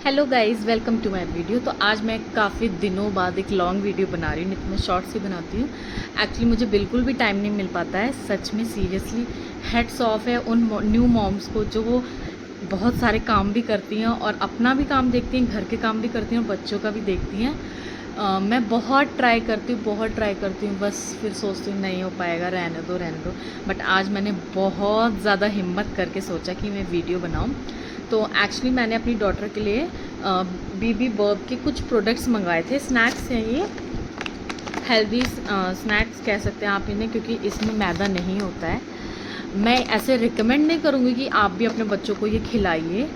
Hello guys, welcome to my video. तो आज मैं काफ़ी दिनों बाद एक लॉन्ग वीडियो बना रही हूँ, नहीं तो मैं शॉर्ट्स ही बनाती हूँ। एक्चुअली मुझे बिल्कुल भी टाइम नहीं मिल पाता है, सच में सीरियसली हेड्स ऑफ है उन न्यू मॉम्स को जो वो बहुत सारे काम भी करती हैं और अपना भी काम देखती हैं, घर के काम भी करती हैं और बच्चों का भी देखती हैं। मैं बहुत ट्राई करती हूँ, बस फिर सोचती हूँ नहीं हो पाएगा, रहने दो। बट आज मैंने बहुत ज़्यादा हिम्मत करके सोचा कि मैं वीडियो बनाऊँ। तो एक्चुअली मैंने अपनी डॉटर के लिए बीबी बर्ब के कुछ प्रोडक्ट्स मंगवाए थे। स्नैक्स हैं ये, हेल्दी स्नैक्स कह सकते हैं आप इन्हें, क्योंकि इसमें मैदा नहीं होता है। मैं ऐसे रिकमेंड नहीं करूँगी कि आप भी अपने बच्चों को ये खिलाइए,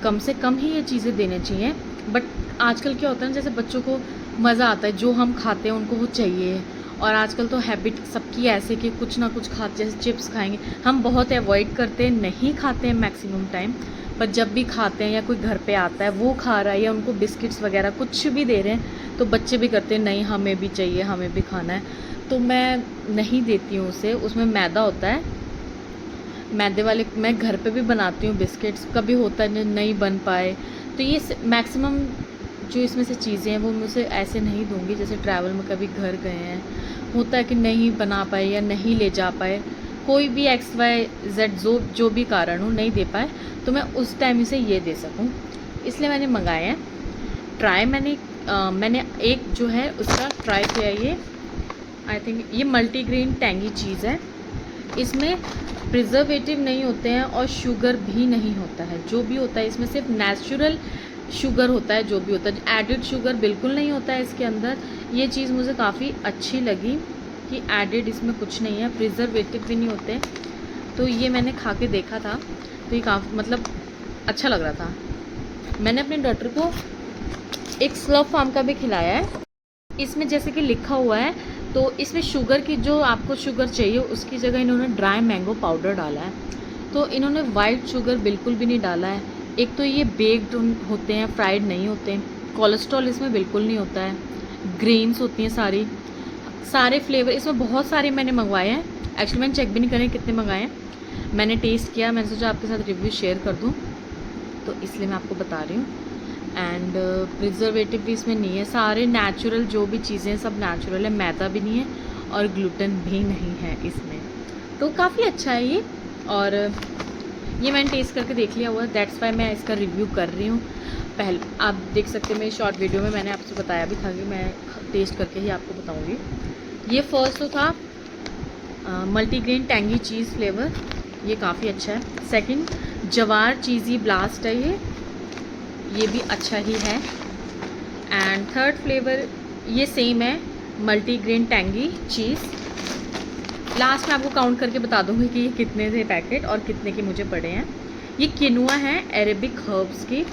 कम से कम ही ये चीज़ें देने चाहिए। बट आजकल क्या होता है ना, जैसे बच्चों को मज़ा आता है, जो हम खाते हैं उनको वो चाहिए। और आजकल तो हैबिट सबकी ऐसे कि कुछ ना कुछ खाते, जैसे चिप्स खाएंगे, हम बहुत अवॉइड करते हैं, नहीं खाते हैं मैक्सिमम टाइम। पर जब भी खाते हैं या कोई घर पे आता है वो खा रहा है या उनको बिस्किट्स वगैरह कुछ भी दे रहे हैं, तो बच्चे भी करते हैं नहीं हमें भी चाहिए, हमें भी खाना है। तो मैं नहीं देती हूँ उसे, उसमें मैदा होता है। मैदे वाले मैं घर पे भी बनाती हूँ बिस्किट्स, कभी होता है नहीं बन पाए तो ये मैक्सिमम जो इसमें से चीज़ें हैं वो मैं उसे ऐसे नहीं दूँगी। जैसे ट्रैवल में कभी घर गए हैं, होता है कि नहीं बना पाए या नहीं ले जा पाए, कोई भी एक्स वाई जेड जो भी कारण हो नहीं दे पाए, तो मैं उस टाइम इसे ये दे सकूँ, इसलिए मैंने मंगाए हैं। ट्राई मैंने एक जो है उसका ट्राई किया, ये आई थिंक ये मल्टीग्रेन टैंगी चीज़ है। इसमें प्रिजर्वेटिव नहीं होते हैं और शुगर भी नहीं होता है। जो भी होता है इसमें सिर्फ नेचुरल शुगर होता है, जो भी होता है एडिड शुगर बिल्कुल नहीं होता है इसके अंदर। ये चीज़ मुझे काफ़ी अच्छी लगी कि एडिड इसमें कुछ नहीं है, प्रिजर्वेटिव भी नहीं होते। तो ये मैंने खा के देखा था, तो ये काफ़ी मतलब अच्छा लग रहा था। मैंने अपने डॉटर को एक स्लर्प फार्म का भी खिलाया है। इसमें जैसे कि लिखा हुआ है, तो इसमें शुगर की, जो आपको शुगर चाहिए उसकी जगह इन्होंने ड्राई मैंगो पाउडर डाला है। तो इन्होंने वाइट शुगर बिल्कुल भी नहीं डाला है। एक तो ये बेक्ड होते हैं, फ्राइड नहीं होते। कोलेस्ट्रॉल इसमें बिल्कुल नहीं होता है, ग्रेन्स होती हैं सारे फ्लेवर इसमें बहुत सारे मैंने मंगवाए हैं। एक्चुअली मैंने चेक भी नहीं करे कितने मंगाए हैं, मैंने टेस्ट किया, मैंने सोचा आपके साथ रिव्यू शेयर कर दूँ, तो इसलिए मैं आपको बता रही हूँ। एंड प्रिजर्वेटिव भी इसमें नहीं है, सारे नेचुरल जो भी चीज़ें हैं सब नेचुरल है, मैदा भी नहीं है और ग्लूटेन भी नहीं है इसमें। तो काफ़ी अच्छा है ये, और ये मैंने टेस्ट करके देख लिया हुआ है, दैट्स वाई मैं इसका रिव्यू कर रही हूँ। पहले आप देख सकते हैं मेरी शॉर्ट वीडियो में मैंने आपसे बताया भी था कि मैं टेस्ट करके ही आपको बताऊँगी। ये फर्स्ट तो था मल्टीग्रेन टैंगी चीज़ फ्लेवर, ये काफ़ी अच्छा है। सेकंड जवार चीज़ी ब्लास्ट है, ये भी अच्छा ही है। एंड थर्ड फ्लेवर ये सेम है, मल्टीग्रेन टैंगी चीज़। लास्ट में आपको काउंट करके बता दूंगी कि ये कितने थे पैकेट और कितने के मुझे पड़े हैं। ये किनुआ है अरेबिक हर्ब्स की,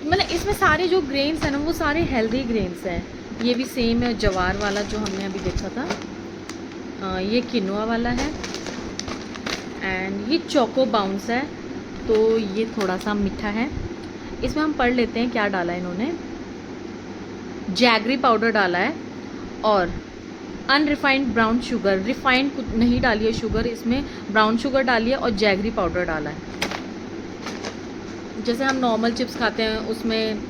मतलब इसमें सारे जो ग्रेन्स हैं ना वो सारे हेल्दी ग्रेन्स हैं। ये भी सेम है, जवार वाला जो हमने अभी देखा था, ये किनुआ वाला है। एंड ये चोको बाउंस है, तो ये थोड़ा सा मीठा है। इसमें हम पढ़ लेते हैं क्या डाला है इन्होंने। जैगरी पाउडर डाला है और अनरिफाइंड ब्राउन शुगर, रिफाइंड कुछ नहीं डाली है शुगर, इसमें ब्राउन शुगर डाली है और जैगरी पाउडर डाला है। जैसे हम नॉर्मल चिप्स खाते हैं उसमें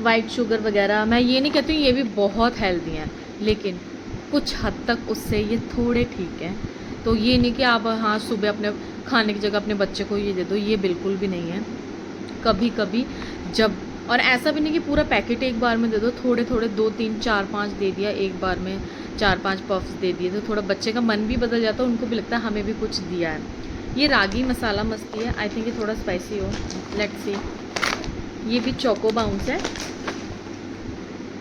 वाइट शुगर वगैरह, मैं ये नहीं कहती हूँ ये भी बहुत हेल्दी हैं, लेकिन कुछ हद तक उससे ये थोड़े ठीक हैं। तो ये नहीं कि आप हाँ सुबह अपने खाने की जगह अपने बच्चे को ये दे दो, ये बिल्कुल भी नहीं है। कभी कभी जब, और ऐसा भी नहीं कि पूरा पैकेट एक बार में दे दो, थोड़े थोड़े 2 3 4 5 दे दिया एक बार में, 4 5 पफ्स दे दिए, तो थोड़ा बच्चे का मन भी बदल जाता है, उनको भी लगता है हमें भी कुछ दिया है। ये रागी मसाला मस्ती है, आई थिंक ये थोड़ा स्पाइसी हो, लेट्स सी। ये भी चोको बाउंस है।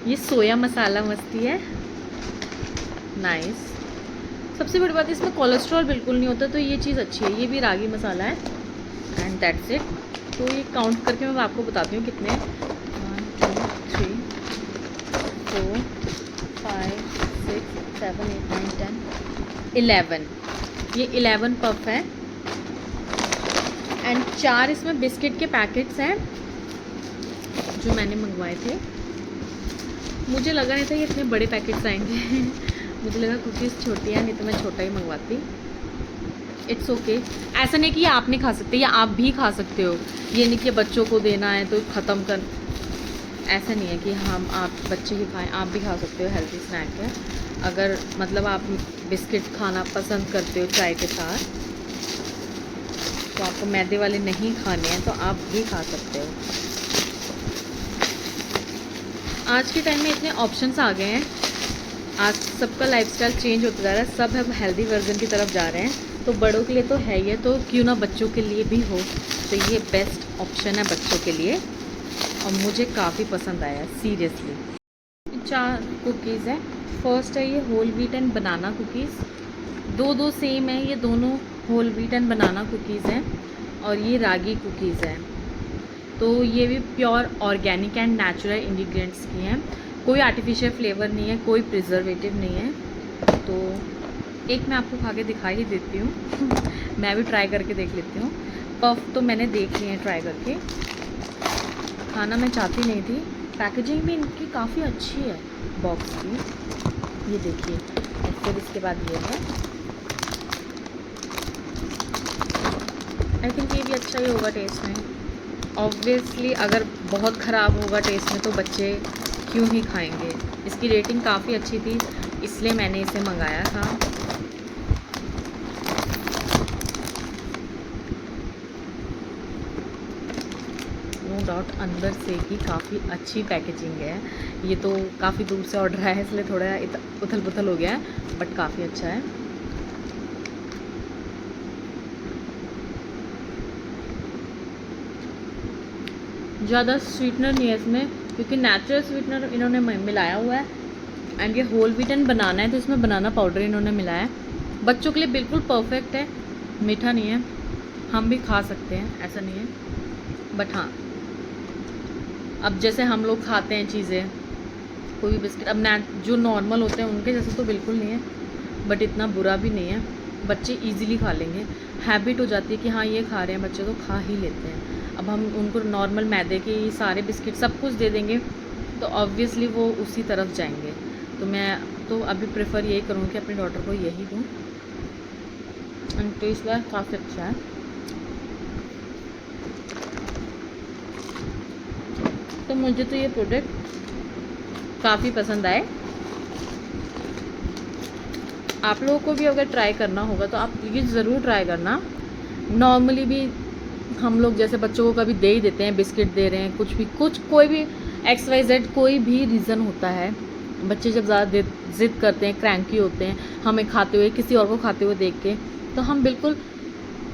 ये सोया मसाला मस्ती है, नाइस। सबसे बड़ी बात है इसमें कोलेस्ट्रॉल बिल्कुल नहीं होता, तो ये चीज़ अच्छी है। ये भी रागी मसाला है एंड दैट्स इट। तो ये काउंट करके मैं आपको बताती हूँ कितने, 1 2 3 4 5 6 7 8 9 10 11, ये 11 पफ है। एंड 4 इसमें बिस्किट के पैकेट्स हैं जो मैंने मंगवाए थे। मुझे लगा नहीं था ये इतने बड़े पैकेट्स आएंगे मुझे लगा कुकीज़ छोटी हैं, नहीं तो मैं छोटा ही मंगवाती। It's okay. ऐसा नहीं कि ये आप नहीं खा सकते या आप भी खा सकते हो, ये नहीं कि बच्चों को देना है तो ख़त्म कर, ऐसा नहीं है कि हम आप बच्चे ही खाएं, आप भी खा सकते हो, हेल्दी स्नैक है। अगर मतलब आप बिस्किट खाना पसंद करते हो चाय के साथ, तो आपको मैदे वाले नहीं खाने हैं तो आप भी खा सकते हो। आज के टाइम में इतने ऑप्शंस आ गए हैं, आज सबका लाइफस्टाइल चेंज होता जा रहा है, सब अब हेल्दी वर्जन की तरफ जा रहे हैं, तो बड़ों के लिए तो है ही है, तो क्यों ना बच्चों के लिए भी हो। तो ये बेस्ट ऑप्शन है बच्चों के लिए और मुझे काफ़ी पसंद आया सीरियसली। 4 कुकीज़ है। फर्स्ट है ये whole wheat and banana cookies, दो सेम है, ये दोनों whole wheat and banana cookies हैं। और ये रागी कुकीज़ हैं, तो ये भी pure organic and natural ingredients की हैं, कोई आर्टिफिशियल फ्लेवर नहीं है, कोई प्रिजर्वेटिव नहीं है। तो एक मैं आपको खा के दिखा ही देती हूँ मैं भी ट्राई करके देख लेती हूँ। पफ तो मैंने देख लिए हैं ट्राई करके, खाना मैं चाहती नहीं थी। पैकेजिंग भी इनकी काफ़ी अच्छी है बॉक्स की, ये देखिए। और फिर इसके बाद ये है, आई थिंक ये भी अच्छा ही होगा टेस्ट में। ऑब्वियसली अगर बहुत ख़राब होगा टेस्ट में तो बच्चे क्यों ही खाएंगे। इसकी रेटिंग काफ़ी अच्छी थी इसलिए मैंने इसे मंगाया था। नो डाउट अंदर से ही काफ़ी अच्छी पैकेजिंग है। ये तो काफ़ी दूर से ऑर्डर आया है इसलिए थोड़ा उथल पुथल हो गया है, बट काफ़ी अच्छा है। ज़्यादा स्वीटनर नहीं है इसमें, क्योंकि नेचुरल स्वीटनर इन्होंने मिलाया हुआ है। एंड ये होल व्हीट एंड बनाना है तो इसमें बनाना पाउडर इन्होंने मिलाया है। बच्चों के लिए बिल्कुल परफेक्ट है, मीठा नहीं है, हम भी खा सकते हैं, ऐसा नहीं है। बट हाँ, अब जैसे हम लोग खाते हैं चीज़ें, कोई भी बिस्किट अब जो नॉर्मल होते हैं उनके जैसे तो बिल्कुल नहीं है, बट इतना बुरा भी नहीं है, बच्चे ईजिली खा लेंगे। हैबिट हो जाती है कि हाँ ये खा रहे हैं बच्चे तो खा ही लेते हैं। अब हम उनको नॉर्मल मैदे के सारे बिस्किट सब कुछ दे देंगे तो ऑब्वियसली वो उसी तरफ जाएंगे। तो मैं तो अभी प्रेफर यही करूँगी कि अपनी डॉटर को यही दूँ। एंड टेस्ट वाइज काफ़ी अच्छा है। तो मुझे तो ये प्रोडक्ट काफ़ी पसंद आए। आप लोगों को भी अगर ट्राई करना होगा तो आप ये ज़रूर ट्राई करना। नॉर्मली भी हम लोग जैसे बच्चों को कभी दे ही देते हैं, बिस्किट दे रहे हैं, कुछ कोई भी XYZ कोई भी रीज़न होता है, बच्चे जब ज़्यादा ज़िद करते हैं, क्रैंकी होते हैं, हमें खाते हुए किसी और को खाते हुए देख के, तो हम बिल्कुल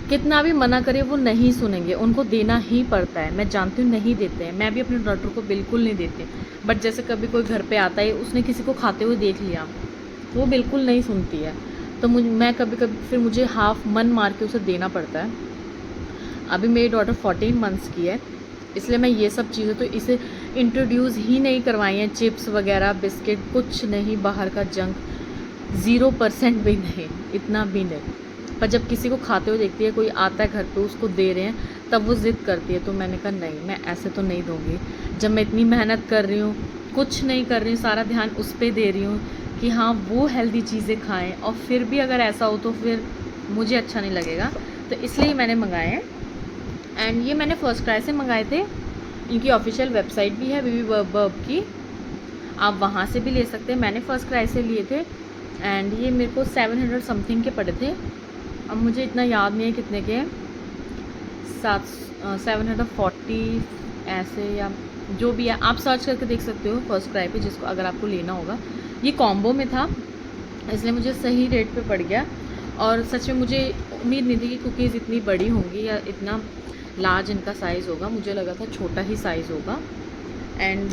कितना भी मना करें वो नहीं सुनेंगे, उनको देना ही पड़ता है। मैं जानती हूँ नहीं देते हैं, मैं भी अपने डॉटर को बिल्कुल नहीं देती, बट जैसे कभी कोई घर पे आता है, उसने किसी को खाते हुए देख लिया, वो बिल्कुल नहीं सुनती है, तो मैं कभी कभी फिर मुझे हाफ मन मार के उसे देना पड़ता है। अभी मेरी डॉटर 14 मंथ्स की है, इसलिए मैं ये सब चीज़ें तो इसे इंट्रोड्यूस ही नहीं करवाई हैं। चिप्स वगैरह, बिस्किट, कुछ नहीं, बाहर का जंक 0% भी नहीं, इतना भी नहीं। पर जब किसी को खाते हुए देखती है, कोई आता है घर पे उसको दे रहे हैं, तब वो ज़िद करती है। तो मैंने कहा नहीं, मैं ऐसे तो नहीं दूँगी। जब मैं इतनी मेहनत कर रही हूँ, कुछ नहीं कर रही हूँ, सारा ध्यान उस पर दे रही हूँ कि हाँ वो हेल्दी चीज़ें खाएँ, और फिर भी अगर ऐसा हो तो फिर मुझे अच्छा नहीं लगेगा। तो इसलिए मैंने मंगाए हैं। एंड ये मैंने फर्स्ट क्राई से मंगाए थे। इनकी ऑफिशियल वेबसाइट भी है बेबी बर्ब की, आप वहाँ से भी ले सकते हैं। मैंने फर्स्ट क्राई से लिए थे एंड ये मेरे को 700 समथिंग के पड़े थे। अब मुझे इतना याद नहीं है कितने के, 740 ऐसे, या जो भी है आप सर्च करके देख सकते हो फर्स्ट क्राई पे, जिसको अगर आपको लेना होगा। ये कॉम्बो में था इसलिए मुझे सही रेट पे पड़ गया। और सच में मुझे उम्मीद नहीं थी कि कुकीज़ इतनी बड़ी होंगी या इतना लार्ज इनका साइज़ होगा, मुझे लगा था छोटा ही साइज़ होगा। एंड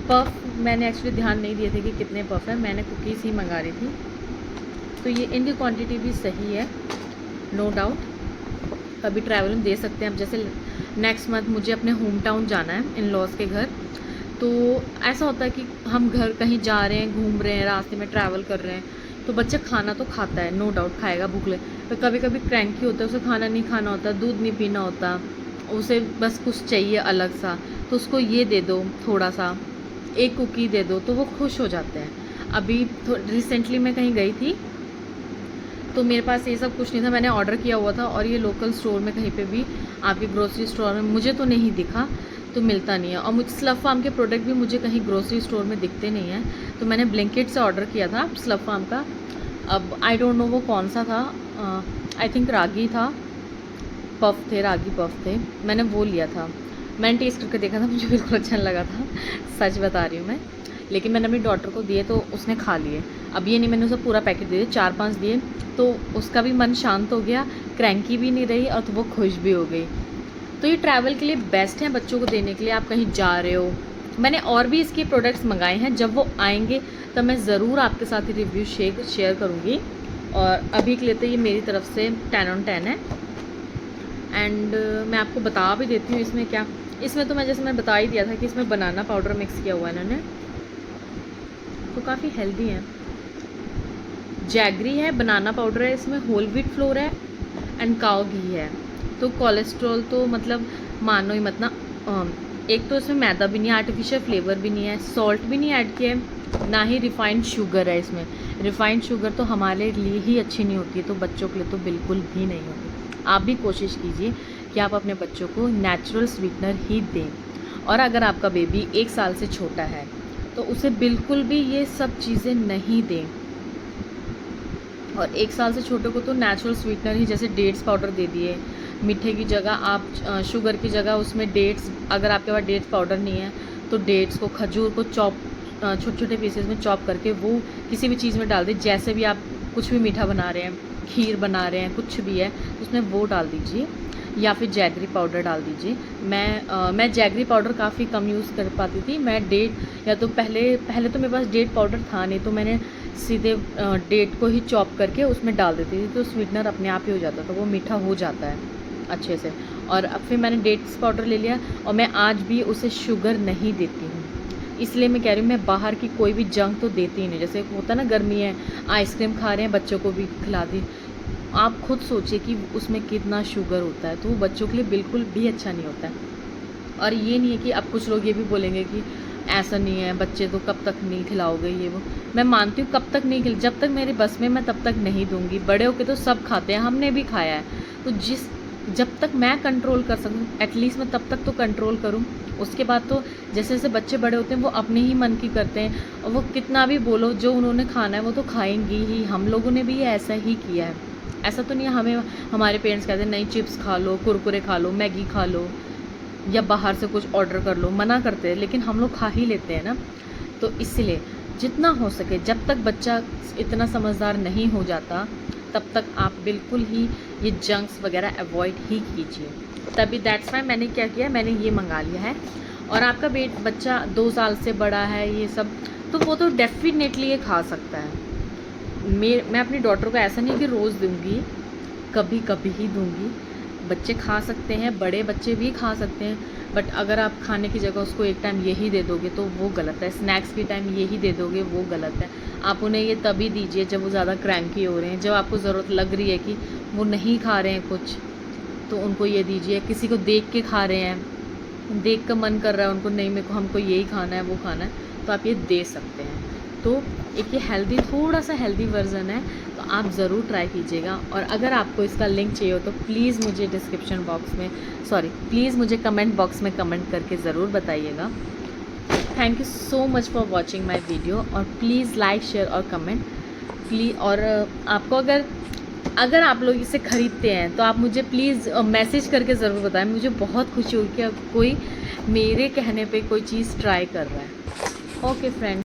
पफ मैंने एक्चुअली ध्यान नहीं दिए थे कि कितने पफ है, मैंने कुकीज़ ही मंगा रही थी। तो ये इनकी क्वांटिटी भी सही है, नो डाउट। कभी ट्रैवल में दे सकते हैं। अब जैसे नेक्स्ट मंथ मुझे अपने होम टाउन जाना है, इन लॉज के घर, तो ऐसा होता है कि हम घर कहीं जा रहे हैं, घूम रहे हैं, रास्ते में ट्रैवल कर रहे हैं, तो बच्चा खाना तो खाता है, नो डाउट खाएगा, भूख ले, तो कभी कभी क्रैंकी होता है, उसे खाना नहीं खाना होता, दूध नहीं पीना होता, उसे बस कुछ चाहिए अलग सा, तो उसको ये दे दो, थोड़ा सा एक कुकी दे दो, तो वो खुश हो जाते हैं। अभी रिसेंटली मैं कहीं गई थी तो मेरे पास ये सब कुछ नहीं था, मैंने ऑर्डर किया हुआ था। और ये लोकल स्टोर में कहीं पे भी, आपके ग्रोसरी स्टोर में मुझे तो नहीं दिखा, तो मिलता नहीं है। और मुझे स्लफ फार्म के प्रोडक्ट भी मुझे कहीं ग्रोसरी स्टोर में दिखते नहीं हैं। तो मैंने ब्लिंकिट से ऑर्डर किया था स्लफ फार्म का। अब आई डोंट नो वो कौन सा था, आई थिंक रागी था, पफ थे, रागी पफ थे, मैंने वो लिया था। मैंने टेस्ट करके देखा था, मुझे बिल्कुल अच्छा नहीं लगा था, सच बता रही हूँ मैं। लेकिन मैंने अपनी डॉटर को दिए तो उसने खा लिए। अब ये नहीं मैंने उसे पूरा पैकेट दे दिया, 4-5 दिए, तो उसका भी मन शांत हो गया, क्रैंकी भी नहीं रही और तो वो खुश भी हो गई। तो ये ट्रैवल के लिए बेस्ट है बच्चों को देने के लिए, आप कहीं जा रहे हो। मैंने और भी इसके प्रोडक्ट्स मंगाए हैं, जब वो आएंगे तब मैं ज़रूर आपके साथ रिव्यू शेयर करूँगी। और अभी के लिए तो ये मेरी तरफ से 10 on 10 है। एंड मैं आपको बता भी देती हूँ इसमें क्या, इसमें तो मैं जैसे मैं बता ही दिया था कि इसमें बनाना पाउडर मिक्स किया हुआ है इन्होंने, तो काफ़ी हेल्दी है। जैगरी है, बनाना पाउडर है, इसमें होल व्हीट फ्लोर है एंड काओ घी है। तो कोलेस्ट्रॉल तो मतलब मानो ही मत ना, एक तो इसमें मैदा भी नहीं है, आर्टिफिशियल फ्लेवर भी नहीं है, सॉल्ट भी नहीं ऐड किया है, ना ही रिफाइंड शुगर है इसमें। रिफाइंड शुगर तो हमारे लिए ही अच्छी नहीं होती है, तो बच्चों के लिए तो बिल्कुल भी नहीं होती। आप भी कोशिश कीजिए कि आप अपने बच्चों को नेचुरल स्वीटनर ही दें। और अगर आपका बेबी 1 साल से छोटा है तो उसे बिल्कुल भी ये सब चीज़ें नहीं दें। और 1 साल से छोटे को तो नेचुरल स्वीटनर ही, जैसे डेट्स पाउडर दे दिए, मीठे की जगह आप शुगर की जगह उसमें डेट्स, अगर आपके पास डेट्स पाउडर नहीं है तो डेट्स को, खजूर को छोटे छोटे पीसेस में चॉप करके वो किसी भी चीज़ में डाल दें। जैसे भी आप कुछ भी मीठा बना रहे हैं, खीर बना रहे हैं, कुछ भी है, उसमें वो डाल दीजिए, या फिर जैगरी पाउडर डाल दीजिए। मैं जैगरी पाउडर काफ़ी कम यूज़ कर पाती थी। मैं डेट, या तो पहले तो मेरे पास डेट पाउडर था नहीं, तो मैंने सीधे डेट को ही चॉप करके उसमें डाल देती थी, तो स्वीटनर अपने आप ही हो जाता था, वो मीठा हो जाता है अच्छे से। और अब फिर मैंने डेट्स पाउडर ले लिया, और मैं आज भी उसे शुगर नहीं देती हूँ। इसलिए मैं कह रही हूँ, मैं बाहर की कोई भी जंक तो देती ही नहीं। जैसे होता है ना, गर्मी है, आइसक्रीम खा रहे हैं, बच्चों को भी खिला दी। आप खुद सोचिए कि उसमें कितना शुगर होता है, तो वो बच्चों के लिए बिल्कुल भी अच्छा नहीं होता है। और ये नहीं है कि अब कुछ लोग ये भी बोलेंगे कि ऐसा नहीं है, बच्चे तो कब तक नहीं खिलाओगे ये वो। मैं मानती हूँ कब तक नहीं जब तक मेरे बस में, मैं तब तक नहीं दूंगी। बड़े होके तो सब खाते हैं, हमने भी खाया है, तो जब तक मैं कंट्रोल कर सकूँ एटलीस्ट मैं तब तक तो कंट्रोल करूँ। उसके बाद तो जैसे जैसे बच्चे बड़े होते हैं वो अपने ही मन की करते हैं, और वो कितना भी बोलो, जो उन्होंने खाना है वो तो खाएंगी ही। हम लोगों ने भी ऐसा ही किया है। ऐसा तो नहीं है हमें हमारे पेरेंट्स कहते हैं नहीं चिप्स खा लो, कुरकुरे खा लो, मैगी खा लो, या बाहर से कुछ ऑर्डर कर लो, मना करते हैं, लेकिन हम लोग खा ही लेते हैं ना। तो इसलिए जितना हो सके, जब तक बच्चा इतना समझदार नहीं हो जाता तब तक आप बिल्कुल ही ये जंक्स वगैरह अवॉइड ही कीजिए। तभी दैट्स वाई मैंने क्या किया, मैंने ये मंगा लिया है। और आपका बच्चा 2 साल से बड़ा है ये सब, तो वो तो डेफिनेटली ये खा सकता है। मैं अपनी डॉटर को ऐसा नहीं कि रोज़ दूंगी, कभी कभी ही दूंगी। बच्चे खा सकते हैं, बड़े बच्चे भी खा सकते हैं, बट अगर आप खाने की जगह उसको एक टाइम यही दे दोगे तो वो गलत है। स्नैक्स के टाइम यही दे दोगे वो गलत है। आप उन्हें ये तभी दीजिए जब वो ज़्यादा क्रैंकी हो रहे हैं, जब आपको ज़रूरत लग रही है कि वो नहीं खा रहे हैं कुछ, तो उनको ये दीजिए। किसी को देख के खा रहे हैं, देख कर मन कर रहा है उनको, नहीं मेरे को, हमको यही खाना है, वो खाना है, तो आप ये दे सकते हैं। तो एक ये हेल्दी, थोड़ा सा हेल्दी वर्जन है, तो आप ज़रूर ट्राई कीजिएगा। और अगर आपको इसका लिंक चाहिए हो तो प्लीज़ मुझे डिस्क्रिप्शन बॉक्स में, प्लीज़ मुझे कमेंट बॉक्स में कमेंट करके ज़रूर बताइएगा। Thank you so much for watching my video, और प्लीज़ लाइक, शेयर और कमेंट प्लीज़। और आपको अगर आप लोग इसे ख़रीदते हैं तो आप मुझे प्लीज़ मैसेज करके ज़रूर बताएं। मुझे बहुत खुशी हुई कि अब कोई मेरे कहने पे कोई चीज़ ट्राई कर रहा है। Okay friends.